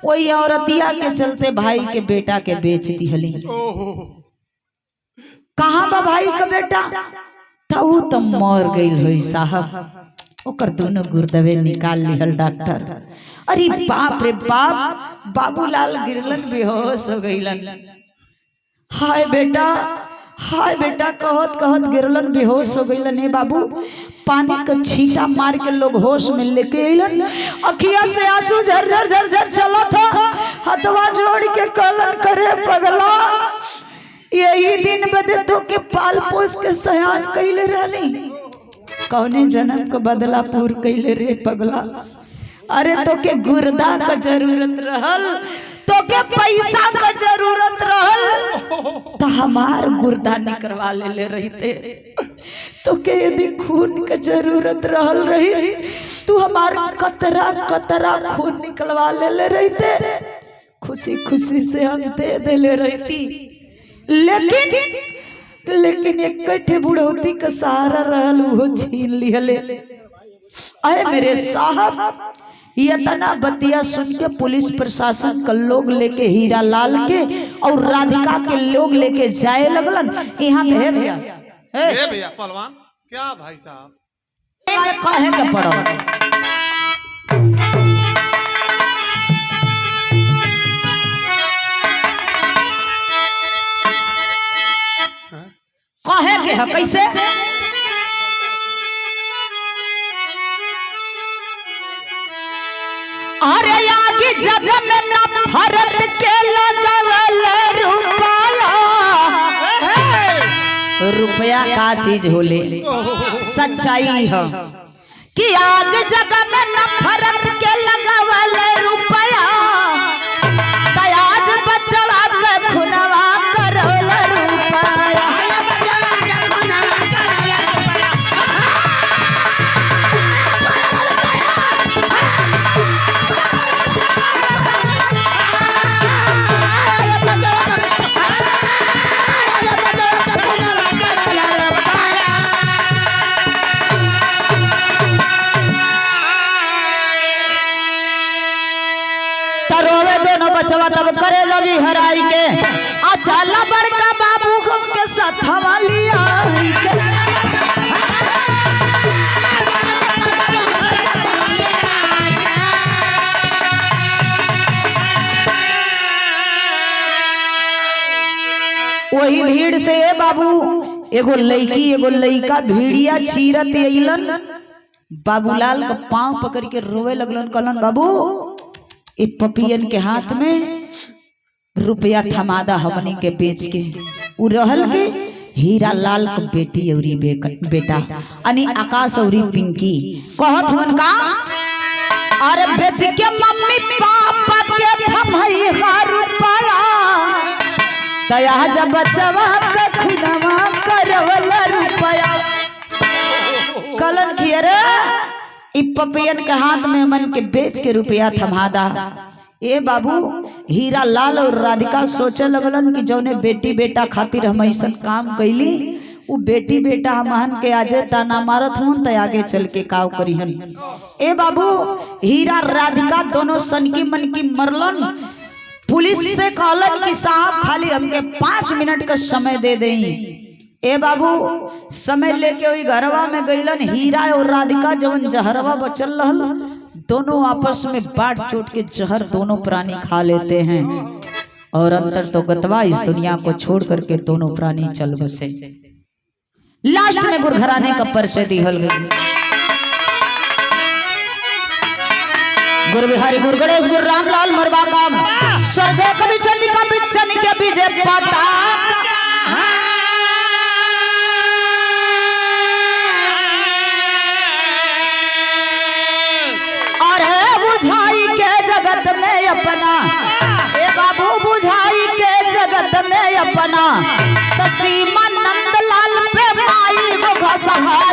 वही औरतिया के चलते भाई के बेटा के बेच दिहली। कहाँ बा भाई का बेटा? था वो तो मर गई हुई साहब, ओकर दोनों गुर्दवे निकाल लिहल डॉक्टर। अरे बाप रे बाप, बाबूलाल गिरलन बेहोश हो गईलन। हाय बेटा, हाय बेटा कहत कहत गिरलन बेहोश हो गईलन। हे बाबू, पानी का छींटा मार के लोग होश में लेके अइलन, अखिया से आंसू झर झर झर झर चला था, हथवा जोड़ के कहलन करे पगला, यही दिन बदे तो के पाल पोस के सयान कैले रहली, कौने जन्म को बदला पूर कैले रे पगला। अरे तो के गुर्दा का जरूरत रहल, तो के पैसा का जरूरत रहल, तो हमार गुर्दा निकलवा ले रहते। तो के यदि खून का जरूरत रहल रही, तू हमार कतरा कतरा खून निकलवा ले रहते, खुशी खुशी से हम दे दे ले रहती। लेकिन एक कट्ठे बुढ़ौती का सहारा रहल, वो छीन लिहले। अरे मेरे साहब, ये तना बतिया सुन के पुलिस प्रशासन का लोग लेके हीरा लाल के और राधिका के लोग लेके जाए लगलन। यहाँ है भैया, ए भैया पहलवान, क्या भाई साहब कहे के पड़ो। कहे के है कैसे? अरे आगे जग में नफरत के लगवल रुपया, रुपया का चीज होले? सच्चाई है कि आग जग में नफरत के लगवल रुपया, तयाज बचवा के खुनवा करल रुपया। बचवा तब करे लगी हराई के, अचाला बड़का बाबू के साथ लिया वही भीड़ से। ए बाबू, एगो लड़की एगो लड़का भीड़िया चीरत अइलन, बाबूलाल का पांव पकड़ के रोवे लगलन, कहलन बाबू एक पपियन के हाथ में रुपया थमादा हमनी के बेच के। उ रहल के हीरा लाल का बेटी औरी बेटा अनि आकाश औरी पिंकी कहत हुन का, अरे बेच के मम्मी पापा के थमई रुपया, तया जब बचवा के खुदवा करवल रुपया। कलन की अरे पपियन के हाथ में मन के बेच के रुपया थमादा। ए बाबू, हीरा लाल और राधिका सोचे लगलन कि जौने बेटी बेटा खातिर हम ऐसा काम कैली, वो बेटी बेटा हमहन के आजे ताना मारत हूं त आगे चल के काव करिहन। ए बाबू, हीरा राधिका दोनों सनकी मन की मरलन। पुलिस से कहलन कि साहब खाली हमके 5 मिनट का समय दे दें। ए बाबू, समय लेके वही घरवा में गईलन। हीरा और राधिका जवन जहरवा बचल रहल, दोनों आपस में बांट चोट के जहर दोनों प्राणी खा लेते हैं और अंतर तो गतवा इस दुनिया को छोड़ करके दोनों प्राणी चल बसे। लास्ट में गुरघराने का परिचय दिहल गई। गुरु बिहारी गुरु गणेश गुरु रामलाल मरवा काम स्वर्ग कवि चंद्रिका बिचन के बीजे पाता बुझाई के जगत में अपना। ए बाबू, बुझाई के जगत में अपना, तसीमा नंद लाल पे माई हो घसहा।